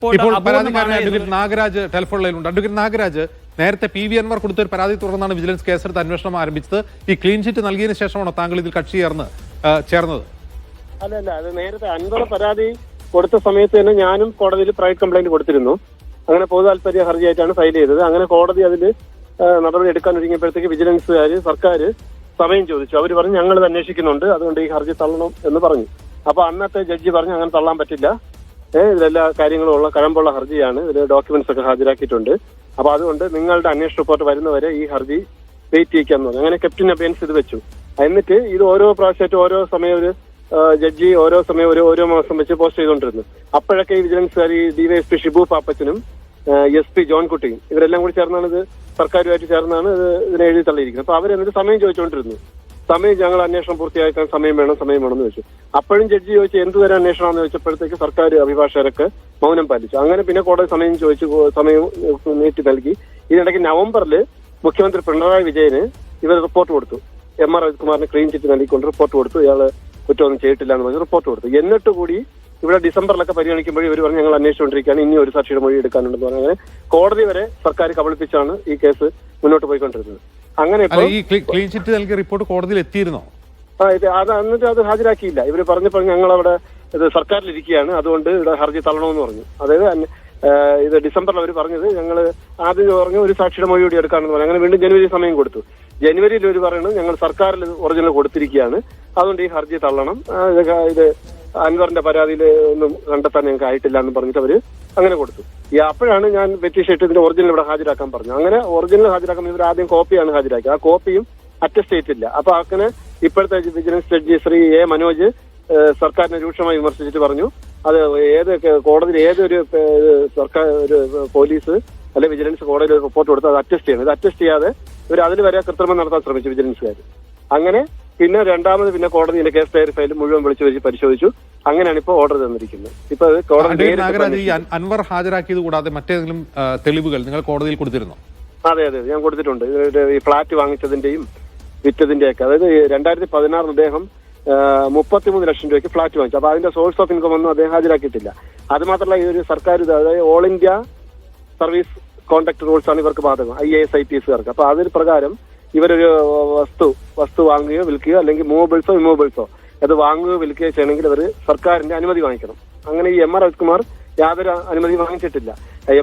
ഇപ്പോൾ പരാതിക്കാരൻ advocate Nagaraj telephone ലൈനിലുണ്ട്. അഡ്വക്കേറ്റ് നാഗരാജ്, നേരത്തെ PV അൻവർ കൊടുത്ത ഒരു പരാതി തുടർന്നാണ് വിജിലൻസ് കേസെടുത്ത് അന്വേഷണം ആരംഭിച്ചത്. ഈ ക്ലീൻ ചിറ്റ് നൽകിയതിനു ശേഷമാണോ താങ്കൾ ഇതിൽ കക്ഷി ചേർന്നത്? അല്ല, അത് നേരത്തെ അൻവർ പരാതി കൊടുത്ത സമയത്ത് തന്നെ ഞാനും കോടതിയിൽ പ്രൈവറ്റ് കംപ്ലൈന്റ് കൊടുത്തിരുന്നു. അങ്ങനെ പൊതു താല്പര്യ ഹർജിയായിട്ടാണ് ഫയൽ ചെയ്തത്. അങ്ങനെ കോടതി അതിൽ നടപടി എടുക്കാൻ ഒരുങ്ങിയപ്പോഴത്തേക്ക് വിജിലൻസുകാർ സർക്കാർ സമയം ചോദിച്ചു. അവർ പറഞ്ഞു ഞങ്ങൾ അന്വേഷിക്കുന്നുണ്ട്, അതുകൊണ്ട് ഈ ഹർജി തള്ളണം എന്ന് പറഞ്ഞു. അപ്പൊ അന്നത്തെ ജഡ്ജി പറഞ്ഞു അങ്ങനെ തള്ളാൻ പറ്റില്ല, ഇതിലെല്ലാ കാര്യങ്ങളും ഉള്ള കഴമ്പുള്ള ഹർജിയാണ്, ഇതിൽ ഡോക്യുമെന്റ്സ് ഒക്കെ ഹാജരാക്കിയിട്ടുണ്ട്. അപ്പൊ അതുകൊണ്ട് നിങ്ങളുടെ അന്വേഷണ റിപ്പോർട്ട് വരുന്നവരെ ഈ ഹർജി വെയിറ്റ് ചെയ്യിക്കാന്ന് പറഞ്ഞു. അങ്ങനെ കെപ്റ്റൻ അബേൻസ് ഇത് വെച്ചു. എന്നിട്ട് ഇത് ഓരോ പ്രാവശ്യമായിട്ട് ഓരോ സമയം ഒരു ജഡ്ജി ഓരോ സമയം ഓരോ മാസം വെച്ച് പോസ്റ്റ് ചെയ്തുകൊണ്ടിരുന്നു. അപ്പോഴൊക്കെ ഈ വിജിലൻസുകാർ ഈ DYSP ഷിബു പാപ്പച്ചനും SP ജോൺകുട്ടിയും ഇവരെല്ലാം കൂടി ചേർന്നാണ് ഇത് സർക്കാരുമായിട്ട് ചേർന്നാണ് ഇതിനെ എഴുതി തള്ളിയിരിക്കുന്നത്. അപ്പൊ അവരെന്നിട്ട് സമയം ചോദിച്ചുകൊണ്ടിരുന്നു. സമയം ഞങ്ങൾ അന്വേഷണം പൂർത്തിയാക്കാൻ സമയം വേണമെന്ന് ചോദിച്ചു. അപ്പോഴും ജഡ്ജി ചോദിച്ചു എന്തുവരെ അന്വേഷണമെന്ന് ചോദിച്ചപ്പോഴത്തേക്ക് സർക്കാർ അഭിഭാഷകരൊക്കെ മൗനം പാലിച്ചു. അങ്ങനെ പിന്നെ കോടതി സമയം ചോദിച്ചു, സമയം നീട്ടി നൽകി. ഇതിനിടയ്ക്ക് നവംബറിൽ മുഖ്യമന്ത്രി പിണറായി വിജയന് ഇവർ റിപ്പോർട്ട് കൊടുത്തു. MR അജിത്കുമാറിന് ക്ലീൻ ചിറ്റ് നൽകിക്കൊണ്ട് റിപ്പോർട്ട് കൊടുത്തു. ഇയാള് കുറ്റമൊന്നും ചെയ്തിട്ടില്ല എന്ന് പറഞ്ഞ് റിപ്പോർട്ട് കൊടുത്തു. എന്നിട്ട് കൂടി ഇവിടെ ഡിസംബറിലൊക്കെ പരിഗണിക്കുമ്പോൾ ഇവർ പറഞ്ഞ് ഞങ്ങൾ അന്വേഷിച്ചുകൊണ്ടിരിക്കുകയാണ്, ഇനി ഒരു സാക്ഷിയുടെ മൊഴി എടുക്കാനുണ്ടെന്ന് പറഞ്ഞാൽ അങ്ങനെ കോടതി വരെ സർക്കാർ കബളിപ്പിച്ചാണ് ഈ കേസ് മുന്നോട്ട് പോയിക്കൊണ്ടിരുന്നത്. അങ്ങനെ ഈ ക്ലീൻ ചിറ്റ് നൽകിയ റിപ്പോർട്ട് കോടതിയിൽ എത്തിയിരുന്നോ? എന്നിട്ട് അത് ഹാജരാക്കിയില്ല. ഇവർ പറഞ്ഞപ്പോൾ ഞങ്ങൾ അവിടെ ഇത് സർക്കാരിലിരിക്കുകയാണ്, അതുകൊണ്ട് ഇവിടെ ഹർജി തള്ളണമെന്ന് പറഞ്ഞു. അതായത് ഇത് ഡിസംബറിൽ അവർ പറഞ്ഞത് ഞങ്ങൾ ആദ്യം പറഞ്ഞു ഒരു സാക്ഷിയുടെ മൊഴി കൂടി എടുക്കാമെന്ന് പറഞ്ഞു. അങ്ങനെ വീണ്ടും ജനുവരി സമയം കൊടുത്തു. ജനുവരിയിൽ ഒരു പറയുന്നത് ഞങ്ങൾ സർക്കാരിൽ ഒറിജിനൽ കൊടുത്തിരിക്കുകയാണ്, അതുകൊണ്ട് ഈ ഹർജി തള്ളണം, ഇത് അൻവറിന്റെ പരാതിയിൽ ഒന്നും കണ്ടെത്താൻ ഞങ്ങൾക്ക് ആയിട്ടില്ല എന്ന് പറഞ്ഞിട്ട് അവര് അങ്ങനെ കൊടുത്തു. അപ്പോഴാണ് ഞാൻ പെറ്റീഷൻ ഇട്ട് ഇതിന്റെ ഒറിജിനൽ ഇവിടെ ഹാജരാക്കാൻ പറഞ്ഞു. അങ്ങനെ ഒറിജിനൽ ഹാജരാക്കാൻ ഇവർ ആദ്യം കോപ്പിയാണ് ഹാജരാക്കിയത്. ആ കോപ്പിയും അറ്റസ്റ്റ് ചെയ്തിട്ടില്ല. അപ്പൊ അങ്ങനെ ഇപ്പോഴത്തെ vigilance judge Shri A Manoj സർക്കാരിനെ രൂക്ഷമായി വിമർശിച്ചിട്ട് പറഞ്ഞു അത് കോടതിയിൽ ഏതൊരു സർക്കാർ ഒരു പോലീസ് അല്ലെ വിജിലൻസ് കോടതിയിൽ ഒരു റിപ്പോർട്ട് കൊടുത്ത് അത് അറ്റസ്റ്റ് ചെയ്യണം. ഇത് അറ്റസ്റ്റ് ചെയ്യാതെ ഇവർ അതിൽ വരെ കൃത്രിമം നടത്താൻ ശ്രമിച്ചു വിജിലൻസുകാർ. അങ്ങനെ പിന്നെ രണ്ടാമത് പിന്നെ കോടതിയുടെ കേസ് ഡയറി ഫയൽ മുഴുവൻ വിളിച്ചു പരിശോധിച്ചു. അങ്ങനെയാണ് ഇപ്പോൾ ഓർഡർ തന്നിരിക്കുന്നത്. ഇപ്പൊ കോടതി അൻവർ ഹാജരാക്കിയത് കൂടാതെ മറ്റേതെങ്കിലും തെളിവുകൾ നിങ്ങൾ കോടതിയിൽ കൊടുത്തിരുന്നോ? അതെ ഞാൻ കൊടുത്തിട്ടുണ്ട്. ഈ ഫ്ളാറ്റ് വാങ്ങിച്ചതിന്റെയും വിറ്റതിന്റെയൊക്കെ. അതായത് 2016 അദ്ദേഹം 33 ലക്ഷം രൂപയ്ക്ക് ഫ്ളാറ്റ് വാങ്ങിച്ചു. അപ്പൊ അതിന്റെ സോഴ്സ് ഓഫ് ഇൻകം ഒന്നും അദ്ദേഹം ഹാജരാക്കിയിട്ടില്ല. അത് മാത്രമല്ല ഈ ഒരു സർക്കാർ അതായത് all India service contract rules ആണ് ഇവർക്ക് ബാധകം, IAS IPSകാർക്ക്. അപ്പൊ അതിന് പ്രകാരം ഇവരൊരു വസ്തു വാങ്ങുകയോ വിൽക്കുകയോ അല്ലെങ്കിൽ മൂവബിൾസോ ഇമൂവബിൾസോ അത് വാങ്ങുകയോ വിൽക്കുകയോ ചെയ്യണമെങ്കിൽ അവർ സർക്കാരിന്റെ അനുമതി വാങ്ങിക്കണം. അങ്ങനെ ഈ MR അജിത്കുമാർ യാതൊരു അനുമതി വാങ്ങിച്ചിട്ടില്ല.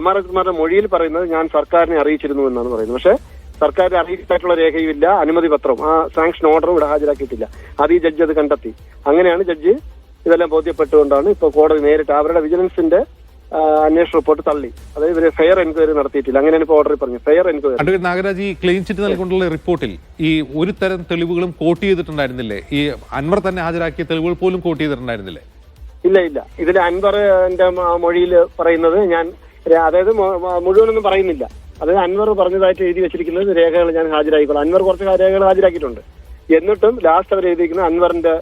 MR അജിത്കുമാറിന്റെ മൊഴിയിൽ പറയുന്നത് ഞാൻ സർക്കാരിനെ അറിയിച്ചിരുന്നു എന്നാണ് പറയുന്നത്. പക്ഷേ സർക്കാരിനെ അറിയിച്ചിട്ടുള്ള രേഖയും ഇല്ല, അനുമതി പത്രവും ആ സാങ്ഷൻ ഓർഡറും ഇവിടെ ഹാജരാക്കിയിട്ടില്ല. അത് ഈ ജഡ്ജി അത് കണ്ടെത്തി. അങ്ങനെയാണ് ജഡ്ജി ഇതെല്ലാം ബോധ്യപ്പെട്ടുകൊണ്ടാണ് ഇപ്പോൾ കോടതി നേരിട്ട് അവരുടെ വിജിലൻസിന്റെ അന്വേഷണ റിപ്പോർട്ട് തള്ളി. അതായത് ഇവര് ഫെയർ എൻക്വയറി നടത്തിയിട്ടില്ല. അങ്ങനെയാണ് ഇപ്പോൾ ഓർഡറിൽ പറഞ്ഞു ഫെയർ എൻക്വയറി. അഡ്വക്കേറ്റ് നാഗരാജ്, ഈ ക്ലീൻ ചിറ്റ് നൽകിക്കൊണ്ടുള്ള റിപ്പോർട്ടിൽ ഈ ഒരു തരം തെളിവുകളും കോട്ട് ചെയ്തിട്ടുണ്ടായിരുന്നില്ലേ? ഈ അൻവർ തന്നെ ഹാജരാക്കിയ തെളിവുകൾ പോലും കോട്ട് ചെയ്തിട്ടുണ്ടായിരുന്നില്ലേ? ഇല്ല. ഇതിൽ അൻവറിന്റെ മൊഴിയിൽ പറയുന്നത് ഞാൻ അതായത് മുഴുവനൊന്നും പറയുന്നില്ല. അതായത് അൻവർ പറഞ്ഞതായിട്ട് എഴുതി വെച്ചിരിക്കുന്നത് രേഖകൾ ഞാൻ ഹാജരാക്കിക്കോളാം. അൻവർ കുറച്ച് രേഖകൾ ഹാജരാക്കിയിട്ടുണ്ട്. എന്നിട്ടും ലാസ്റ്റ് അവർ എഴുതിയിരിക്കുന്നത് അൻവറിന്റെ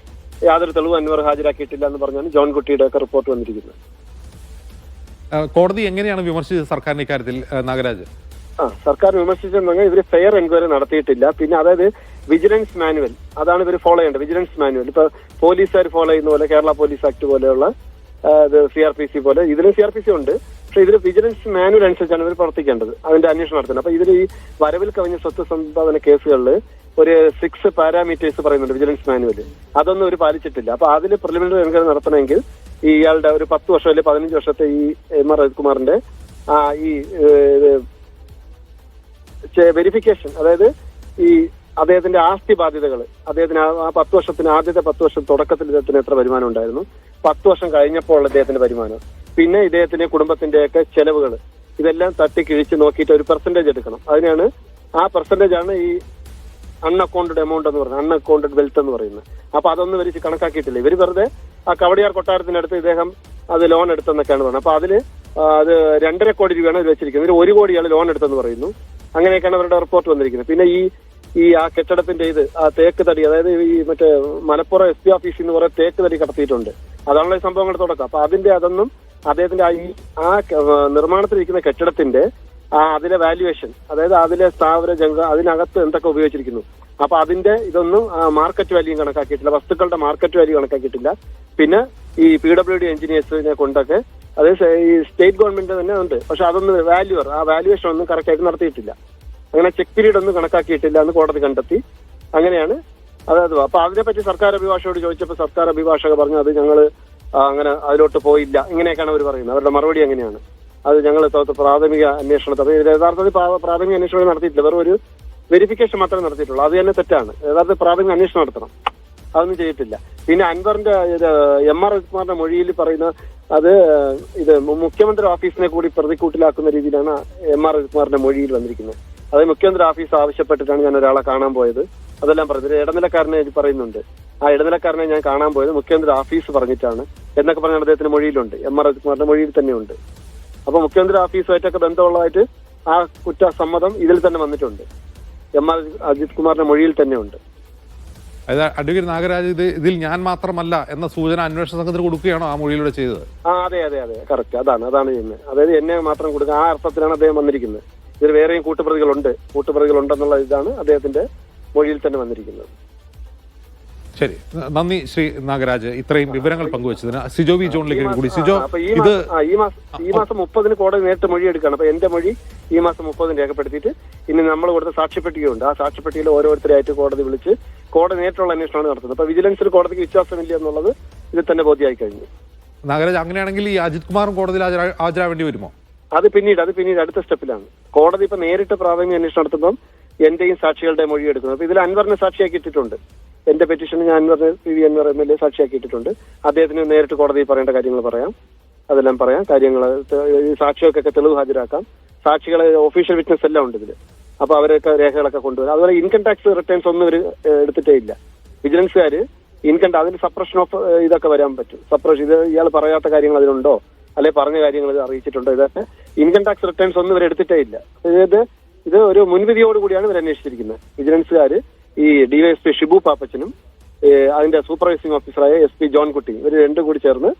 യാതൊരു തെളിവും അൻവർ ഹാജരാക്കിയിട്ടില്ല എന്ന് പറഞ്ഞാണ് ജോൺകുട്ടിയുടെ ഒക്കെ റിപ്പോർട്ട് വന്നിരിക്കുന്നത്. കോടതി എങ്ങനെയാണ് വിമർശിച്ചത് സർക്കാരിന്റെ ഇക്കാര്യത്തിൽ നാഗരാജ്? സർക്കാർ വിമർശിച്ചെന്ന് പറഞ്ഞാൽ ഇവര് ഫെയർ എൻക്വയറി നടത്തിയിട്ടില്ല. പിന്നെ അതായത് വിജിലൻസ് മാനുവൽ അതാണ് ഇവർ ഫോളോ ചെയ്യേണ്ടത്. വിജിലൻസ് മാനുവൽ ഇപ്പൊ പോലീസുകാർ ഫോളോ ചെയ്യുന്ന പോലെ കേരള പോലീസ് ആക്ട് പോലെയുള്ള CRPC പോലെ ഇതിലും CRPC ഉണ്ട്. പക്ഷെ ഇതിൽ വിജിലൻസ് മാനുവൽ അനുസരിച്ചാണ് ഇവർ പ്രവർത്തിക്കേണ്ടത്, അതിന്റെ അന്വേഷണം നടത്തുന്നത്. അപ്പൊ ഇതിൽ ഈ വരവിൽ കവിഞ്ഞ സ്വത്ത് സമ്പാദന കേസുകളിൽ ഒരു 6 പാരാമീറ്റേഴ്സ് പറയുന്നുണ്ട് വിജിലൻസ് മാനുവൽ. അതൊന്നും ഇവർ പാലിച്ചിട്ടില്ല. അപ്പൊ അതിൽ പ്രിലിമിനറി എൻക്വയറി നടത്തണമെങ്കിൽ ഈ ഇയാളുടെ ഒരു 10 വർഷം അല്ലെങ്കിൽ 15 വർഷത്തെ ഈ MR അജിത്കുമാറിന്റെ ഈ വെരിഫിക്കേഷൻ, അതായത് ഈ അദ്ദേഹത്തിന്റെ ആസ്തി ബാധ്യതകൾ, അദ്ദേഹത്തിന് ആ 10 വർഷത്തിന് ആദ്യത്തെ 10 വർഷം തുടക്കത്തിൽ ഇദ്ദേഹത്തിന് എത്ര വരുമാനം ഉണ്ടായിരുന്നു, 10 വർഷം കഴിഞ്ഞപ്പോൾ അദ്ദേഹത്തിന്റെ വരുമാനം, പിന്നെ ഇദ്ദേഹത്തിന്റെ കുടുംബത്തിന്റെയൊക്കെ ചെലവുകൾ, ഇതെല്ലാം തട്ടിക്കിഴിച്ച് നോക്കിയിട്ട് ഒരു പെർസെന്റേജ് എടുക്കണം. അതിനാണ് ആ പെർസെന്റേജ് ആണ് ഈ അൺഅക്കൗണ്ടഡ് എമൗണ്ട് എന്ന് പറയുന്നത്, അൺഅക്കൗണ്ടഡ് വെൽത്ത് എന്ന് പറയുന്നത്. അപ്പൊ അതൊന്നും ഇവർ കണക്കാക്കിയിട്ടില്ല. ഇവർ വെറുതെ ആ കവടിയാർ കൊട്ടാരത്തിനടുത്ത് ഇദ്ദേഹം അത് ലോൺ എടുത്തെന്നൊക്കെയാണ് പറയുന്നത്. അപ്പൊ അതില് അത് 2.5 കോടി രൂപയാണ് ഇത് വെച്ചിരിക്കുന്നത്. ഇതിൽ 1 കോടിയാണ് ലോൺ എടുത്തെന്ന് പറയുന്നു. അങ്ങനെയൊക്കെയാണ് അവരുടെ റിപ്പോർട്ട് വന്നിരിക്കുന്നത്. പിന്നെ ഈ ആ കെട്ടിടത്തിന്റെ ആ തേക്ക് തടി, അതായത് ഈ മറ്റേ മലപ്പുറം SP ഓഫീസിൽ നിന്ന് കുറെ തേക്ക് തടി കടത്തിയിട്ടുണ്ട്. അതാണല്ലോ ഈ സംഭവങ്ങളുടെ തുടക്കം. അപ്പൊ അതൊന്നും അദ്ദേഹത്തിന്റെ ആ നിർമ്മാണത്തിലിരിക്കുന്ന കെട്ടിടത്തിന്റെ അതിലെ വാല്യുവേഷൻ, അതായത് അതിലെ സ്ഥാവര ജംഗ അതിനകത്ത് എന്തൊക്കെ ഉപയോഗിച്ചിരിക്കുന്നു, അപ്പൊ അതിന്റെ ഇതൊന്നും മാർക്കറ്റ് വാല്യൂ കണക്കാക്കിയിട്ടില്ല, വസ്തുക്കളുടെ മാർക്കറ്റ് വാല്യൂ കണക്കാക്കിയിട്ടില്ല. പിന്നെ ഈ PWD എഞ്ചിനീയേഴ്സിനെ കൊണ്ടൊക്കെ അത് ഈ സ്റ്റേറ്റ് ഗവൺമെന്റ് തന്നെ ഉണ്ട്. പക്ഷെ അതൊന്ന് ആ വാല്യുവേഷൻ ഒന്നും കറക്റ്റ് ആയിട്ട് നടത്തിയിട്ടില്ല. അങ്ങനെ ചെക്ക് പീരീഡ് ഒന്നും കണക്കാക്കിയിട്ടില്ല എന്ന് കോടതി കണ്ടെത്തി. അങ്ങനെയാണ് അതായത്. അപ്പൊ അതിനെപ്പറ്റി സർക്കാർ അഭിഭാഷകരോട് ചോദിച്ചപ്പോൾ സർക്കാർ അഭിഭാഷക പറഞ്ഞു അത് ഞങ്ങൾ അങ്ങനെ അതിലോട്ട് പോയില്ല, ഇങ്ങനെയൊക്കെയാണ് അവർ പറയുന്നത്. അവരുടെ മറുപടി അങ്ങനെയാണ്. അത് ഞങ്ങൾ പ്രാഥമിക അന്വേഷണത്തിൽ, അപ്പൊ യഥാർത്ഥത്തിൽ പ്രാഥമിക അന്വേഷണം നടത്തിയിട്ടില്ല, വെറും ഒരു വെരിഫിക്കേഷൻ മാത്രമേ നടത്തിയിട്ടുള്ളൂ. അത് തന്നെ തെറ്റാണ്. യഥാർത്ഥത്തിൽ പ്രാഥമിക അന്വേഷണം നടത്തണം, അതൊന്നും ചെയ്തിട്ടില്ല. പിന്നെ അൻവറിന്റെ MR അജിത്കുമാറിന്റെ മൊഴിയിൽ പറയുന്ന അത് ഇത് മുഖ്യമന്ത്രി ഓഫീസിനെ കൂടി പ്രതിക്കൂട്ടിലാക്കുന്ന രീതിയിലാണ് MR അജിത്കുമാറിന്റെ മൊഴിയിൽ വന്നിരിക്കുന്നത്. അത് മുഖ്യമന്ത്രി ഓഫീസ് ആവശ്യപ്പെട്ടിട്ടാണ് ഞാൻ ഒരാളെ കാണാൻ പോയത്, അതെല്ലാം പറഞ്ഞത്. ഇടനിലക്കാരനെ പറയുന്നുണ്ട്, ആ ഇടനിലക്കാരനെ ഞാൻ കാണാൻ പോയത് മുഖ്യമന്ത്രി ഓഫീസ് പറഞ്ഞിട്ടാണ് എന്നൊക്കെ പറഞ്ഞ അദ്ദേഹത്തിന്റെ മൊഴിയിലുണ്ട്, MR അജിത്കുമാറിന്റെ മൊഴിയിൽ തന്നെയുണ്ട്. അപ്പൊ മുഖ്യമന്ത്രി ഓഫീസുമായിട്ടൊക്കെ ബന്ധമുള്ളതായിട്ട് ആ കുറ്റസമ്മതം ഇതിൽ തന്നെ വന്നിട്ടുണ്ട്, MR അജിത്കുമാറിന്റെ മൊഴിയിൽ തന്നെയുണ്ട്. അതായത് അഡ്വക്കേറ്റ് നാഗരാജ് ഇതിൽ ഞാൻ മാത്രമല്ല എന്ന സൂചന അന്വേഷണ സംഘത്തിന് കൊടുക്കുകയാണോ ആ മൊഴിയിലൂടെ ചെയ്തത്? അതെ കറക്റ്റ്, അതാണ് ചെയ്യുന്നത്. അതായത് എന്നെ മാത്രം കൊടുക്കുക, ആ അർത്ഥത്തിലാണ് അദ്ദേഹം വന്നിരിക്കുന്നത്. ഇതിൽ വേറെയും കൂട്ടുപ്രതികളുണ്ടെന്നുള്ള ഇതാണ് അദ്ദേഹത്തിന്റെ മൊഴിയിൽ തന്നെ വന്നിരിക്കുന്നത്. ശരി, നന്ദി ശ്രീ നാഗരാജ്, ഇത്രയും വിവരങ്ങൾ പങ്കുവച്ചതിന്. സിജോ വി ജോണിലേക്ക് കൂടി. സിജോ, ഇത് ഈ മാസം 30 കോടതി നേരിട്ട് മൊഴി എടുക്കുകയാണ്. അപ്പൊ എന്റെ മൊഴി ഈ മാസം 30 രേഖപ്പെടുത്തിയിട്ട് ഇനി നമ്മൾ കൊടുത്ത സാക്ഷ്യപ്പെട്ടികയുണ്ട്, ആ സാക്ഷ്യപ്പെട്ടിയിൽ ഓരോരുത്തരായിട്ട് കോടതി വിളിച്ച് കോടതി നേരിട്ടുള്ള അന്വേഷണമാണ് നടത്തുന്നത്. അപ്പൊ വിജിലൻസിൽ കോടതിക്ക് വിശ്വാസമില്ല എന്നുള്ളത് ഇതിൽ തന്നെ ബോധ്യമായി കഴിഞ്ഞു. നാഗരാജ്, അങ്ങനെയാണെങ്കിൽ ഈ അജിത് കുമാറും കോടതിയിൽ ഹാജരാവേണ്ടി വരുമോ? അത് പിന്നീട് അടുത്ത സ്റ്റെപ്പിലാണ്. കോടതി ഇപ്പൊ നേരിട്ട് പ്രാഥമിക അന്വേഷണം നടത്തുമ്പോൾ എന്റെയും സാക്ഷികളുടെ മൊഴി എടുക്കുന്നത്. അപ്പൊ ഇതിൽ അൻവറിനെ സാക്ഷിയാക്കിയിട്ടുണ്ട്. എന്റെ പെറ്റീഷന് ഞാൻ PV അൻവർ MLA സാക്ഷിയാക്കിയിട്ടുണ്ട്. അദ്ദേഹത്തിന് നേരിട്ട് കോടതിയിൽ പറയേണ്ട കാര്യങ്ങൾ പറയാം, അതെല്ലാം പറയാം. കാര്യങ്ങൾ സാക്ഷികൾക്കൊക്കെ തെളിവ് ഹാജരാക്കാം. സാക്ഷികളെ ഒഫീഷ്യൽ വിറ്റ്നസ് എല്ലാം ഉണ്ട് ഇതിൽ. അപ്പൊ അവരൊക്കെ രേഖകളൊക്കെ കൊണ്ടുവരും. അതുപോലെ ഇൻകം ടാക്സ് റിട്ടേൺസ് ഒന്നും ഇവർ എടുത്തിട്ടേ ഇല്ല. വിജിലൻസുകാർ അതിന് സപ്രഷൻ ഓഫ് ഇതൊക്കെ വരാൻ പറ്റും. സപ്രഷൻ, ഇത് ഇയാൾ പറയാത്ത കാര്യങ്ങൾ അതിലുണ്ടോ, അല്ലെ പറഞ്ഞ കാര്യങ്ങൾ ഇത് അറിയിച്ചിട്ടുണ്ടോ, ഇതൊക്കെ ഇൻകം ടാക്സ് റിട്ടേൺസ് ഒന്നും ഇവർ എടുത്തിട്ടേ ഇല്ല. ഇത് ഒരു മുൻവിധിയോടുകൂടിയാണ് ഇവർ അന്വേഷിച്ചിരിക്കുന്നത്. വിജിലൻസുകാർ ഈ DYSP ഷിബു പാപ്പച്ചനും അതിന്റെ സൂപ്പർവൈസിംഗ് ഓഫീസറായ SP ജോൺകുട്ടിയും ഇവർ രണ്ടും കൂടി ചേർന്ന്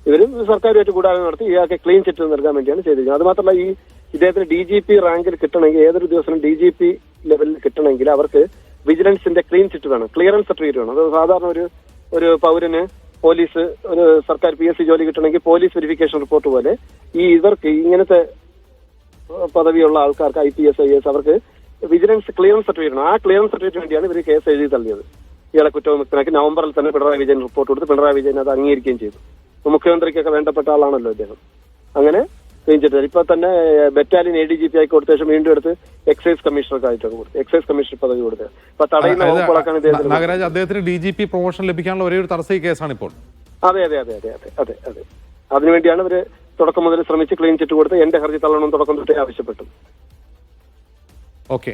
ഇവരും സർക്കാരുമായിട്ട് കൂടാതെ നടത്തി ഇയാൾക്ക് ക്ലീൻ ചിറ്റ് നൽകാൻ വേണ്ടിയാണ് ചെയ്തിരിക്കുന്നത്. അത് മാത്രമല്ല, ഈ ഇദ്ദേഹത്തിന് DGP റാങ്കിൽ കിട്ടണമെങ്കിൽ, ഏതൊരു ദിവസവും DGP ലെവലിൽ കിട്ടണമെങ്കിൽ അവർക്ക് വിജിലൻസിന്റെ ക്ലീൻ ചിറ്റ് വേണം, ക്ലിയറൻസ് സർട്ടിഫിക്കറ്റ് വേണം. അത് സാധാരണ ഒരു പൗരന് പോലീസ് ഒരു സർക്കാർ PSC ജോലി കിട്ടണമെങ്കിൽ പോലീസ് വെരിഫിക്കേഷൻ റിപ്പോർട്ട് പോലെ ഇവർക്ക് ഇങ്ങനത്തെ പദവിയുള്ള ആൾക്കാർക്ക് IPS IAS അവർക്ക് വിജിലൻസ് ക്ലിയറൻസ് സർട്ടിഫിക്കറ്റ് ആണ്. ആ ക്ലിയറൻസ് സർട്ടിഫിക്കറ്റ് വേണ്ടിയാണ് ഇവർ കേസ് എഴുതി തള്ളിയത്. ഇയാളെ കുറ്റവിമുക്തനാക്കി നവംബറിൽ തന്നെ പിണറായി വിജയൻ റിപ്പോർട്ട് കൊടുത്ത് പിണറായി വിജയൻ അത് അംഗീകരിക്കുകയും ചെയ്തു. മുഖ്യമന്ത്രിക്കൊക്കെ വേണ്ടപ്പെട്ട ആളാണല്ലോ അദ്ദേഹം. അങ്ങനെ കഴിഞ്ഞിട്ട് ഇപ്പൊ തന്നെ ബറ്റാലിയൻ ADGP ആയി കൊടുത്ത ശേഷം വീണ്ടും എടുത്ത് എക്സൈസ് കമ്മീഷണർക്ക് ആയിട്ടൊക്കെ കൊടുത്തു, എക്സൈസ് കമ്മീഷണർ പദവി കൊടുത്തത്. അപ്പൊ തടയുന്ന വകുപ്പുകളൊക്കെയാണ് ഇദ്ദേഹത്തിന്. നാഗരാജ്, അദ്ദേഹത്തിന് DGP പ്രൊമോഷൻ ലഭിക്കാനുള്ള ഒരേ ഒരു തടസ്സം ഈ കേസാണ് ഇപ്പോൾ. അതെ. അതിനുവേണ്ടിയാണ് ഇവര് തുടക്കം മുതൽ ശ്രമിച്ച് ക്ലീൻ ചിറ്റ് കൊടുത്ത് എന്റെ ഹർജി തള്ളണം തുടക്കം തൊട്ടേ ആവശ്യപ്പെട്ടു. ഓക്കെ.